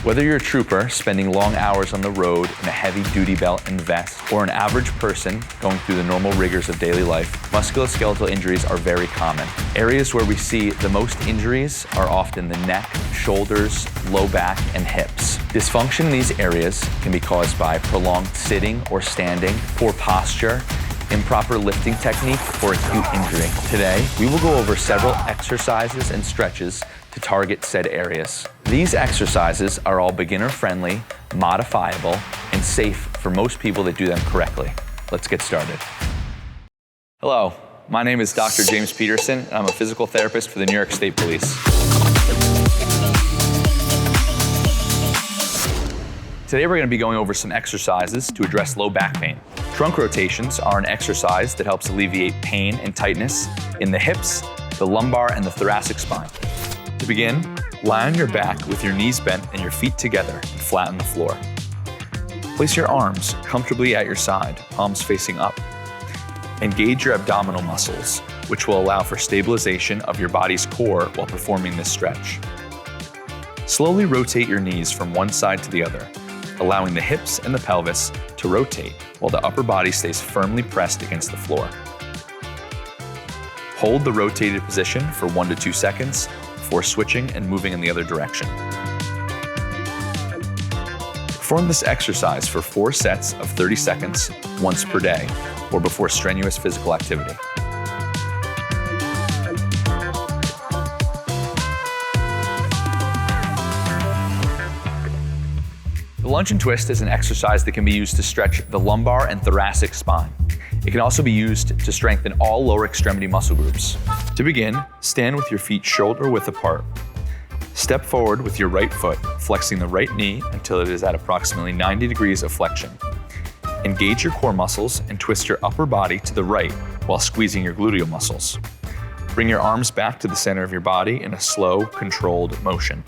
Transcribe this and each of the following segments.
Whether you're a trooper spending long hours on the road in a heavy duty belt and vest, or an average person going through the normal rigors of daily life, musculoskeletal injuries are very common. Areas where we see the most injuries are often the neck, shoulders, low back, and hips. Dysfunction in these areas can be caused by prolonged sitting or standing, poor posture, improper lifting technique, or acute injury. Today, we will go over several exercises and stretches to target said areas. These exercises are all beginner-friendly, modifiable, and safe for most people that do them correctly. Let's get started. Hello, my name is Dr. James Pedersen, and I'm a physical therapist for the New York State Police. Today we're going to be going over some exercises to address low back pain. Trunk rotations are an exercise that helps alleviate pain and tightness in the hips, the lumbar, and the thoracic spine. To begin, lie on your back with your knees bent and your feet together and flat on the floor. Place your arms comfortably at your side, palms facing up. Engage your abdominal muscles, which will allow for stabilization of your body's core while performing this stretch. Slowly rotate your knees from one side to the other, allowing the hips and the pelvis to rotate while the upper body stays firmly pressed against the floor. Hold the rotated position for 1 to 2 seconds before switching and moving in the other direction. Perform this exercise for 4 sets of 30 seconds once per day or before strenuous physical activity. The lunge and twist is an exercise that can be used to stretch the lumbar and thoracic spine. It can also be used to strengthen all lower extremity muscle groups. To begin, stand with your feet shoulder width apart. Step forward with your right foot, flexing the right knee until it is at approximately 90 degrees of flexion. Engage your core muscles and twist your upper body to the right while squeezing your gluteal muscles. Bring your arms back to the center of your body in a slow, controlled motion.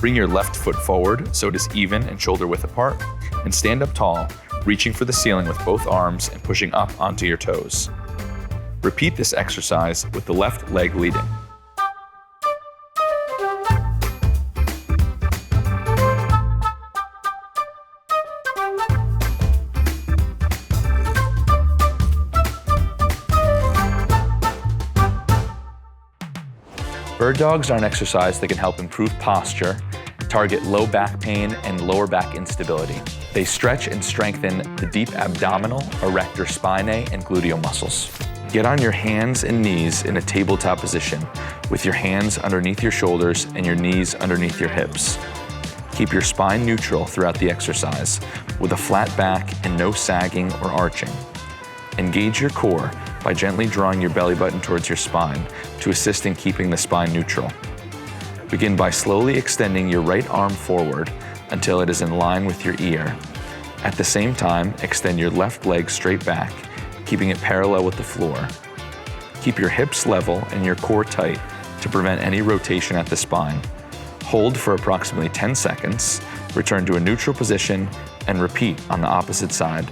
Bring your left foot forward so it is even and shoulder width apart, and stand up tall, reaching for the ceiling with both arms and pushing up onto your toes. Repeat this exercise with the left leg leading. Bird dogs are an exercise that can help improve posture, target low back pain, and lower back instability. They stretch and strengthen the deep abdominal, erector spinae, and gluteal muscles. Get on your hands and knees in a tabletop position with your hands underneath your shoulders and your knees underneath your hips. Keep your spine neutral throughout the exercise with a flat back and no sagging or arching. Engage your core by gently drawing your belly button towards your spine to assist in keeping the spine neutral. Begin by slowly extending your right arm forward until it is in line with your ear. At the same time, extend your left leg straight back, keeping it parallel with the floor. Keep your hips level and your core tight to prevent any rotation at the spine. Hold for approximately 10 seconds, return to a neutral position, and repeat on the opposite side.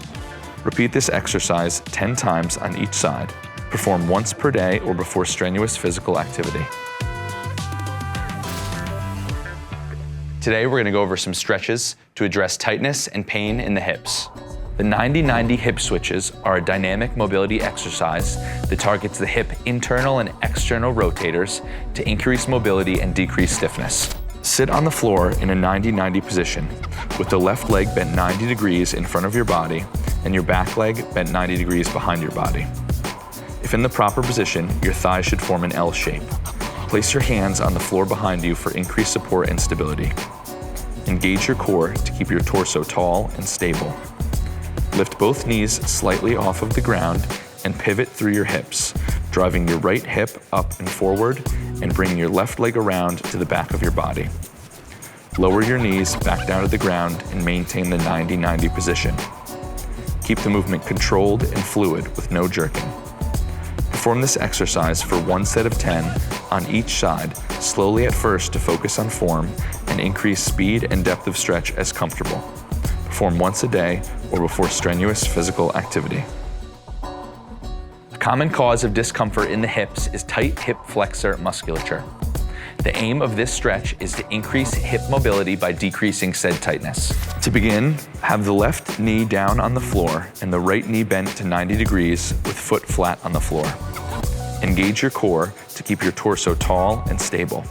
Repeat this exercise 10 times on each side. Perform once per day or before strenuous physical activity. Today, we're going to go over some stretches to address tightness and pain in the hips. The 90-90 hip switches are a dynamic mobility exercise that targets the hip internal and external rotators to increase mobility and decrease stiffness. Sit on the floor in a 90-90 position with the left leg bent 90 degrees in front of your body and your back leg bent 90 degrees behind your body. If in the proper position, your thighs should form an L shape. Place your hands on the floor behind you for increased support and stability. Engage your core to keep your torso tall and stable. Lift both knees slightly off of the ground and pivot through your hips, driving your right hip up and forward and bringing your left leg around to the back of your body. Lower your knees back down to the ground and maintain the 90-90 position. Keep the movement controlled and fluid with no jerking. Perform this exercise for 1 set of 10 on each side, slowly at first to focus on form and increase speed and depth of stretch as comfortable. Perform once a day or before strenuous physical activity. A common cause of discomfort in the hips is tight hip flexor musculature. The aim of this stretch is to increase hip mobility by decreasing said tightness. To begin, have the left knee down on the floor and the right knee bent to 90 degrees with foot flat on the floor. Engage your core to keep your torso tall and stable.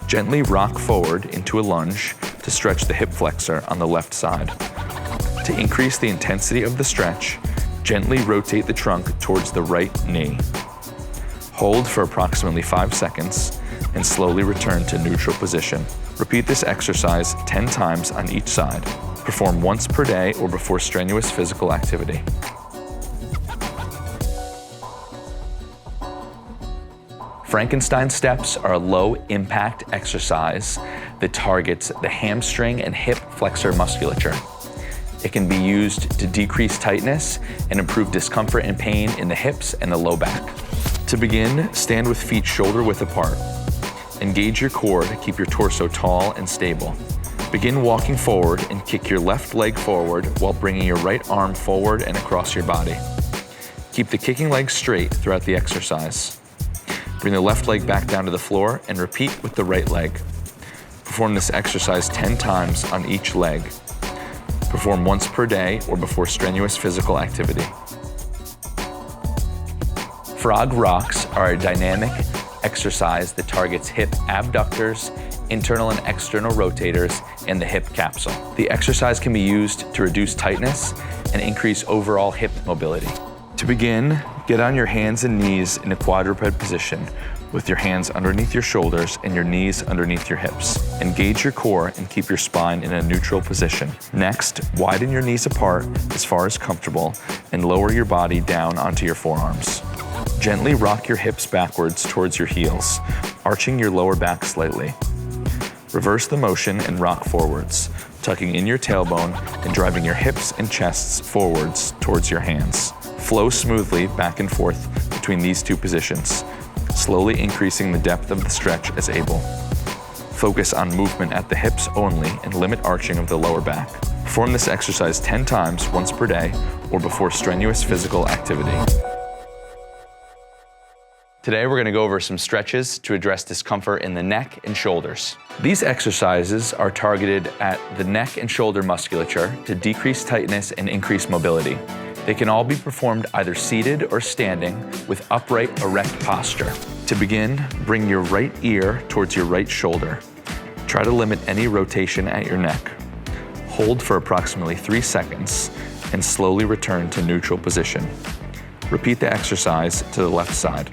Gently rock forward into a lunge to stretch the hip flexor on the left side. To increase the intensity of the stretch, gently rotate the trunk towards the right knee. Hold for approximately 5 seconds and slowly return to neutral position. Repeat this exercise 10 times on each side. Perform once per day or before strenuous physical activity. Frankenstein steps are a low-impact exercise that targets the hamstring and hip flexor musculature. It can be used to decrease tightness and improve discomfort and pain in the hips and the low back. To begin, stand with feet shoulder-width apart. Engage your core to keep your torso tall and stable. Begin walking forward and kick your left leg forward while bringing your right arm forward and across your body. Keep the kicking leg straight throughout the exercise. Bring the left leg back down to the floor and repeat with the right leg. Perform this exercise 10 times on each leg. Perform once per day or before strenuous physical activity. Frog rocks are a dynamic exercise that targets hip abductors, internal and external rotators, and the hip capsule. The exercise can be used to reduce tightness and increase overall hip mobility. To begin, get on your hands and knees in a quadruped position with your hands underneath your shoulders and your knees underneath your hips. Engage your core and keep your spine in a neutral position. Next, widen your knees apart as far as comfortable and lower your body down onto your forearms. Gently rock your hips backwards towards your heels, arching your lower back slightly. Reverse the motion and rock forwards, tucking in your tailbone and driving your hips and chests forwards towards your hands. Flow smoothly back and forth between these two positions, slowly increasing the depth of the stretch as able. Focus on movement at the hips only and limit arching of the lower back. Perform this exercise 10 times once per day or before strenuous physical activity. Today, we're gonna go over some stretches to address discomfort in the neck and shoulders. These exercises are targeted at the neck and shoulder musculature to decrease tightness and increase mobility. They can all be performed either seated or standing with upright, erect posture. To begin, bring your right ear towards your right shoulder. Try to limit any rotation at your neck. Hold for approximately 3 seconds and slowly return to neutral position. Repeat the exercise to the left side.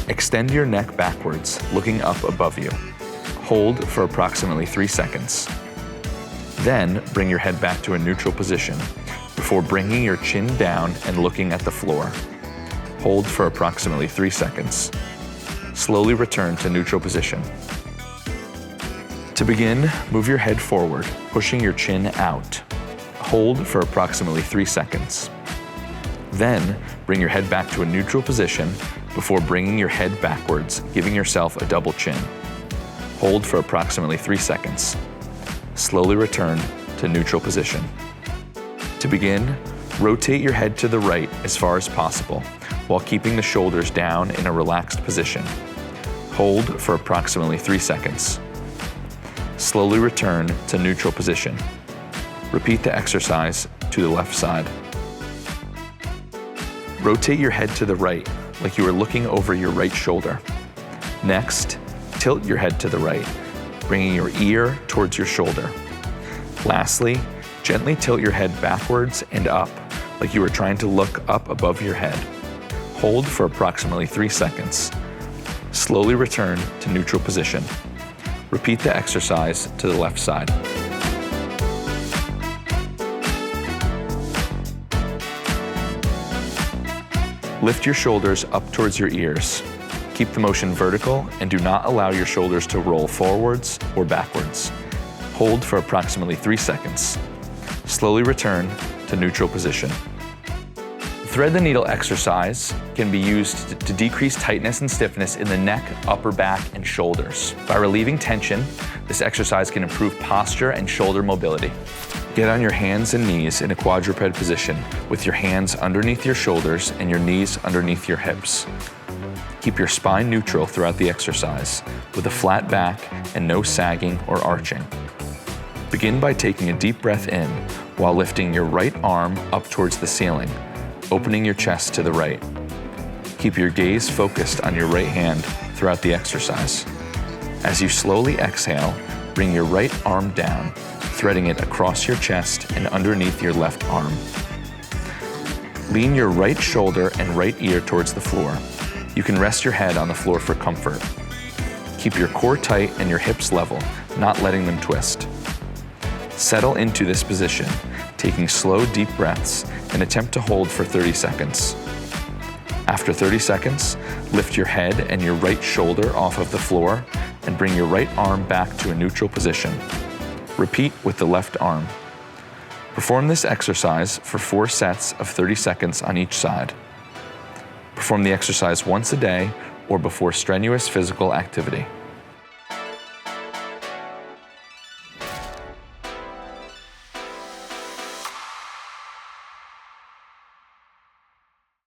Extend your neck backwards, looking up above you. Hold for approximately 3 seconds. Then bring your head back to a neutral position before bringing your chin down and looking at the floor. Hold for approximately 3 seconds. Slowly return to neutral position. To begin, move your head forward, pushing your chin out. Hold for approximately 3 seconds. Then bring your head back to a neutral position before bringing your head backwards, giving yourself a double chin. Hold for approximately 3 seconds. Slowly return to neutral position. To begin, rotate your head to the right as far as possible while keeping the shoulders down in a relaxed position. Hold for approximately 3 seconds. Slowly return to neutral position. Repeat the exercise to the left side. Rotate your head to the right, like you are looking over your right shoulder. Next, tilt your head to the right, bringing your ear towards your shoulder. Lastly, gently tilt your head backwards and up, like you are trying to look up above your head. Hold for approximately 3 seconds. Slowly return to neutral position. Repeat the exercise to the left side. Lift your shoulders up towards your ears. Keep the motion vertical and do not allow your shoulders to roll forwards or backwards. Hold for approximately 3 seconds. Slowly return to neutral position. Thread the needle exercise can be used to decrease tightness and stiffness in the neck, upper back, and shoulders. By relieving tension, this exercise can improve posture and shoulder mobility. Get on your hands and knees in a quadruped position with your hands underneath your shoulders and your knees underneath your hips. Keep your spine neutral throughout the exercise, with a flat back and no sagging or arching. Begin by taking a deep breath in while lifting your right arm up towards the ceiling, opening your chest to the right. Keep your gaze focused on your right hand throughout the exercise. As you slowly exhale, bring your right arm down, threading it across your chest and underneath your left arm. Lean your right shoulder and right ear towards the floor. You can rest your head on the floor for comfort. Keep your core tight and your hips level, not letting them twist. Settle into this position, taking slow, deep breaths, and attempt to hold for 30 seconds. After 30 seconds, lift your head and your right shoulder off of the floor and bring your right arm back to a neutral position. Repeat with the left arm. Perform this exercise for 4 sets of 30 seconds on each side. Perform the exercise once a day or before strenuous physical activity.